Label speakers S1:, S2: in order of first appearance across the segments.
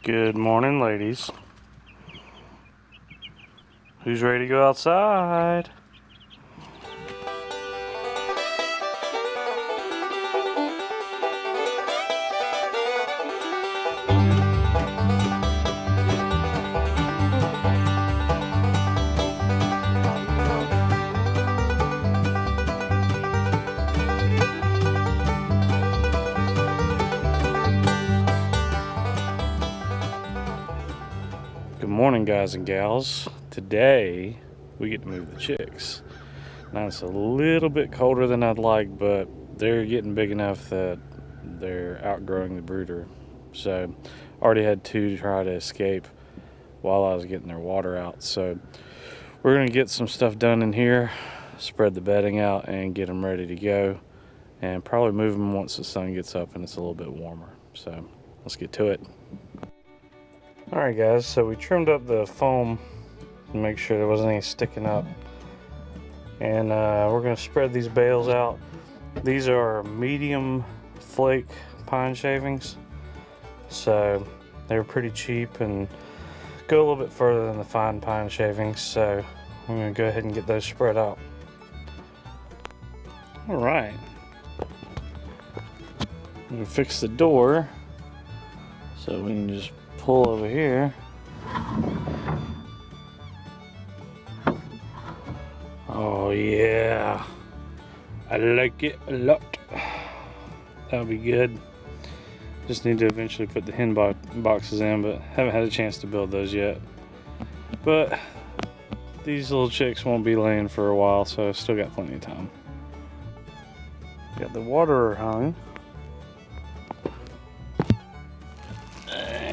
S1: Good morning, ladies. Who's ready to go outside? Good morning, guys and gals. Today we get to move the chicks. Now it's a little bit colder than I'd like, but they're getting big enough that they're outgrowing the brooder. So I already had two try to escape while I was getting their water out. So we're gonna get some stuff done in here, spread the bedding out and get them ready to go, and probably move them once the sun gets up and it's a little bit warmer. So let's get to it. Alright guys, so we trimmed up the foam to make sure there wasn't any sticking up. And we're going to spread these bales out. These are medium flake pine shavings. So they're pretty cheap and go a little bit further than the fine pine shavings. So I'm going to go ahead and get those spread out. Alright. I'm going to fix the door so we can just pull over here. Oh yeah, I like it a lot. That'll be good. Just need to eventually put the hen boxes in, but haven't had a chance to build those yet. But these little chicks won't be laying for a while, so I've still got plenty of time. Got the water hung.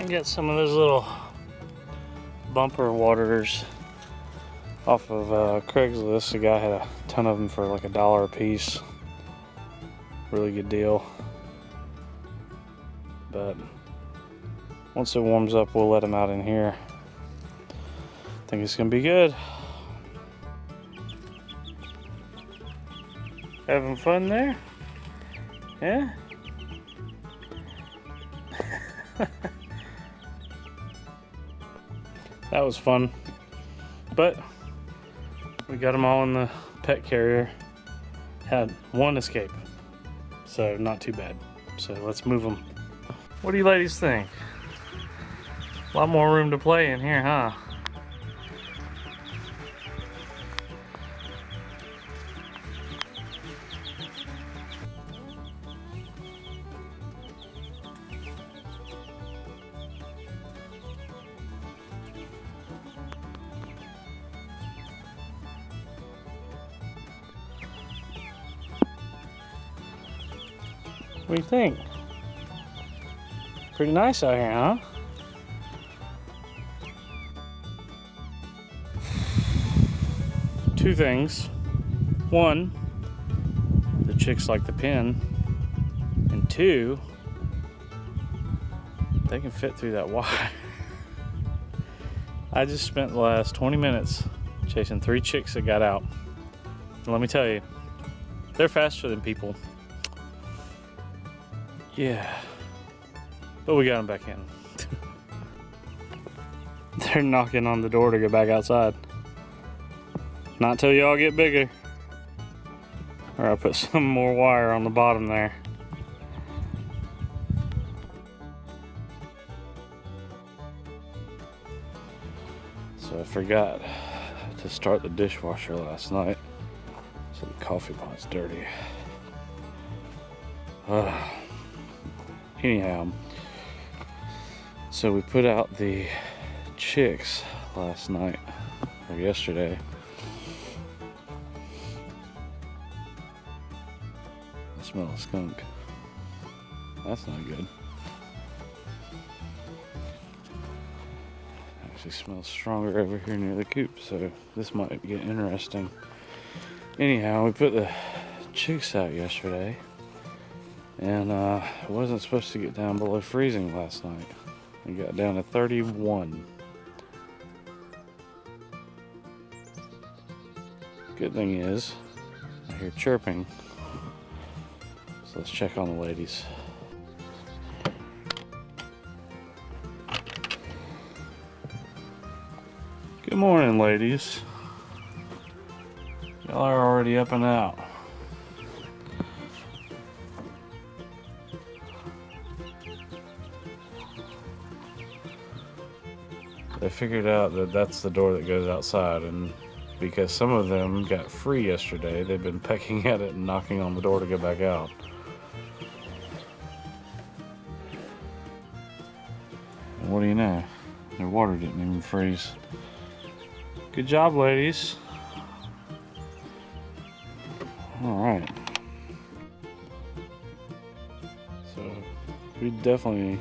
S1: Get some of those little bumper waterers off of Craigslist. The guy had a ton of them for like $1 a piece. Really good deal. But once it warms up, we'll let them out in here. I think it's gonna be good. Having fun there? Yeah? That was fun, but we got them all in the pet carrier. Had one escape, so not too bad. So let's move them. What do you ladies think? A lot more room to play in here, huh? What do you think? Pretty nice out here, huh? Two things. One, the chicks like the pen. And two, they can fit through that wire. I just spent the last 20 minutes chasing 3 chicks that got out. And let me tell you, they're faster than people. Yeah, but we got them back in. They're knocking on the door to go back outside. Not till y'all get bigger. Or I'll put some more wire on the bottom there. So I forgot to start the dishwasher last night. So the coffee pot's dirty. Anyhow, so we put out the chicks last night, or yesterday. I smell a skunk. That's not good. Actually smells stronger over here near the coop, so this might get interesting. Anyhow, we put the chicks out yesterday. And it wasn't supposed to get down below freezing last night. It got down to 31. Good thing is, I hear chirping. So let's check on the ladies. Good morning, ladies. Y'all are already up and out. They figured out that that's the door that goes outside, and because some of them got free yesterday, they've been pecking at it and knocking on the door to go back out. And what do you know? Their water didn't even freeze. Good job, ladies. Alright. So, we definitely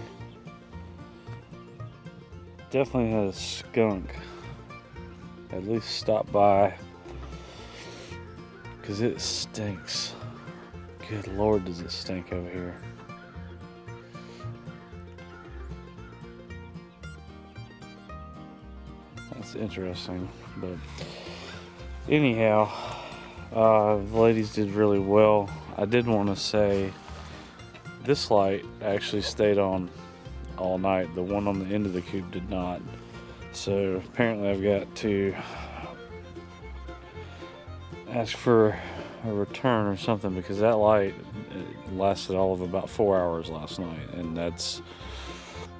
S1: had a skunk at least stop by, because it stinks. Good Lord, does it stink over here. That's interesting, but anyhow, the ladies did really well. I did want to say this light actually stayed on all night. The one on the end of the coop did not. So apparently I've got to ask for a return or something, because that light lasted all of about 4 hours last night, and that's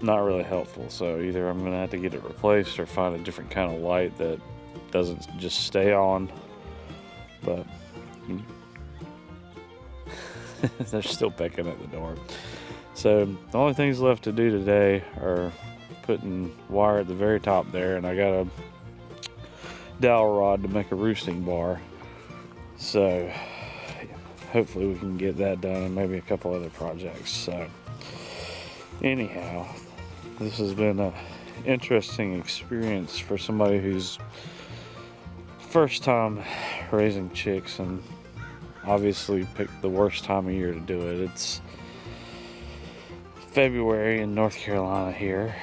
S1: not really helpful. So either I'm gonna have to get it replaced or find a different kind of light that doesn't just stay on. But they're still pecking at the door. So the only things left to do today are putting wire at the very top there, and I got a dowel rod to make a roosting bar. So hopefully we can get that done, and maybe a couple other projects. So anyhow, this has been an interesting experience for somebody who's first time raising chicks, and obviously picked the worst time of year to do it. It's February in North Carolina here.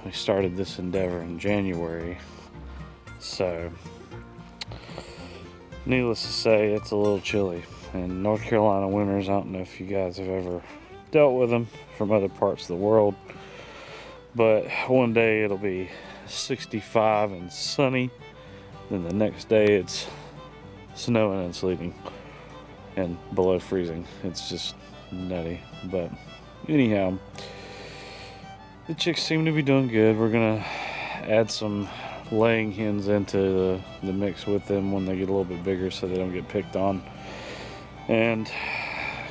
S1: We started this endeavor in January, so needless to say, it's a little chilly. And North Carolina winters, I don't know if you guys have ever dealt with them from other parts of the world, but one day it'll be 65 and sunny, then the next day it's snowing and sleeting and below freezing. It's just nutty. But anyhow, the chicks seem to be doing good. We're gonna add some laying hens into the mix with them when they get a little bit bigger, so they don't get picked on, and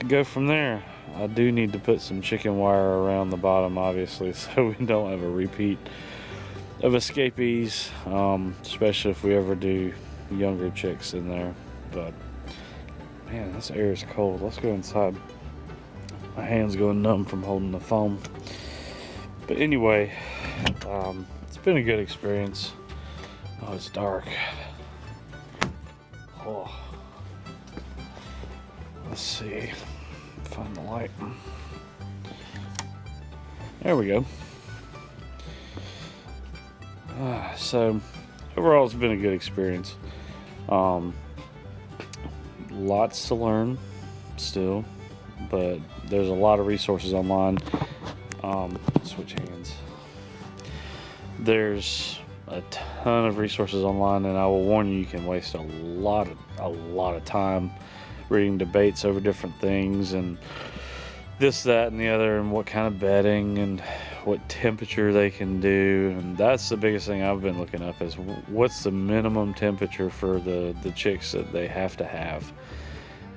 S1: go from there. I do need to put some chicken wire around the bottom, obviously, so we don't have a repeat of escapees, especially if we ever do younger chicks in there. But man, this air is cold. Let's go inside. My hand's going numb from holding the phone. But anyway, it's been a good experience. Oh, it's dark. Oh, let's see. Find the light. There we go. So overall, it's been a good experience. Lots to learn still, but there's a lot of resources online. Switch hands. There's a ton of resources online, and I will warn you, you can waste a lot of time reading debates over different things and this, that, and the other, and what kind of bedding and what temperature they can do. And that's the biggest thing I've been looking up, is what's the minimum temperature for the chicks that they have to have.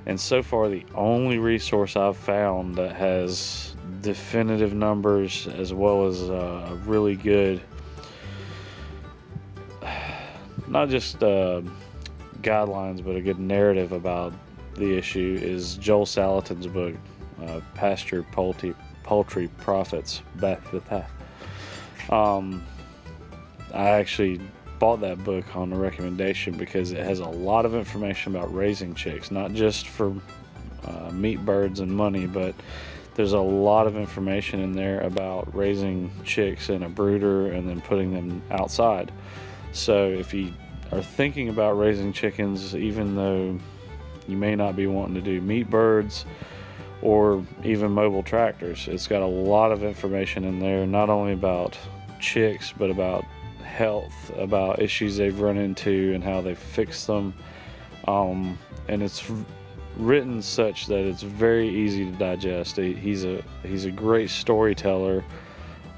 S1: And so far, the only resource I've found that has definitive numbers, as well as a really good, not just guidelines, but a good narrative about the issue, is Joel Salatin's book, Pastured, Poultry Profits. I actually bought that book on a recommendation because it has a lot of information about raising chicks, not just for meat, birds, and money, but there's a lot of information in there about raising chicks in a brooder and then putting them outside. So if you are thinking about raising chickens, even though you may not be wanting to do meat birds or even mobile tractors, it's got a lot of information in there, not only about chicks, but about health, about issues they've run into and how they've fixed them. And it's written such that it's very easy to digest. He's a great storyteller.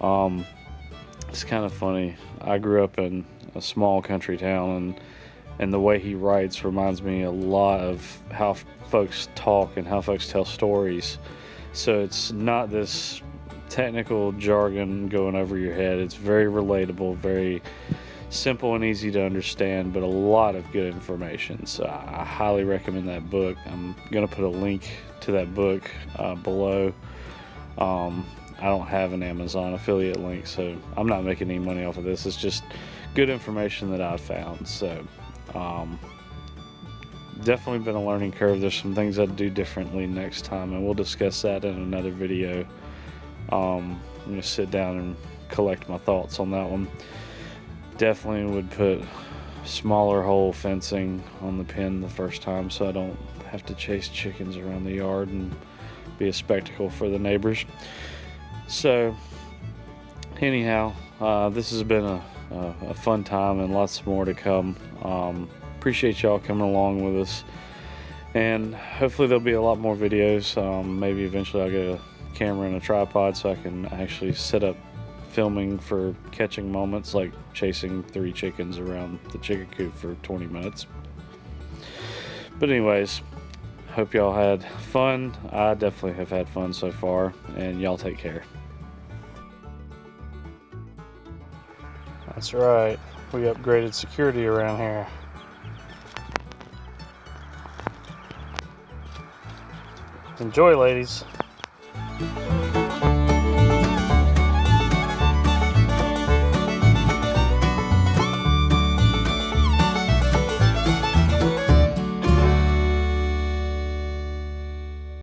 S1: It's kind of funny. I grew up in a small country town, and the way he writes reminds me a lot of how folks talk and how folks tell stories. So it's not this technical jargon going over your head. It's very relatable, very simple and easy to understand, but a lot of good information. So I highly recommend that book. I'm going to put a link to that book below. I don't have an Amazon affiliate link, so I'm not making any money off of this. It's just good information that I've found. So definitely been a learning curve. There's some things I'd do differently next time, and we'll discuss that in another video. I'm going to sit down and collect my thoughts on that one. Definitely would put smaller hole fencing on the pen the first time, so I don't have to chase chickens around the yard and be a spectacle for the neighbors. So anyhow, this has been a fun time, and lots more to come. Appreciate y'all coming along with us, and hopefully there'll be a lot more videos. Maybe eventually I'll get a camera and a tripod so I can actually set up filming for catching moments, like chasing 3 chickens around the chicken coop for 20 minutes. But anyways, hope y'all had fun. I definitely have had fun so far, and y'all take care. That's right, we upgraded security around here. Enjoy, ladies.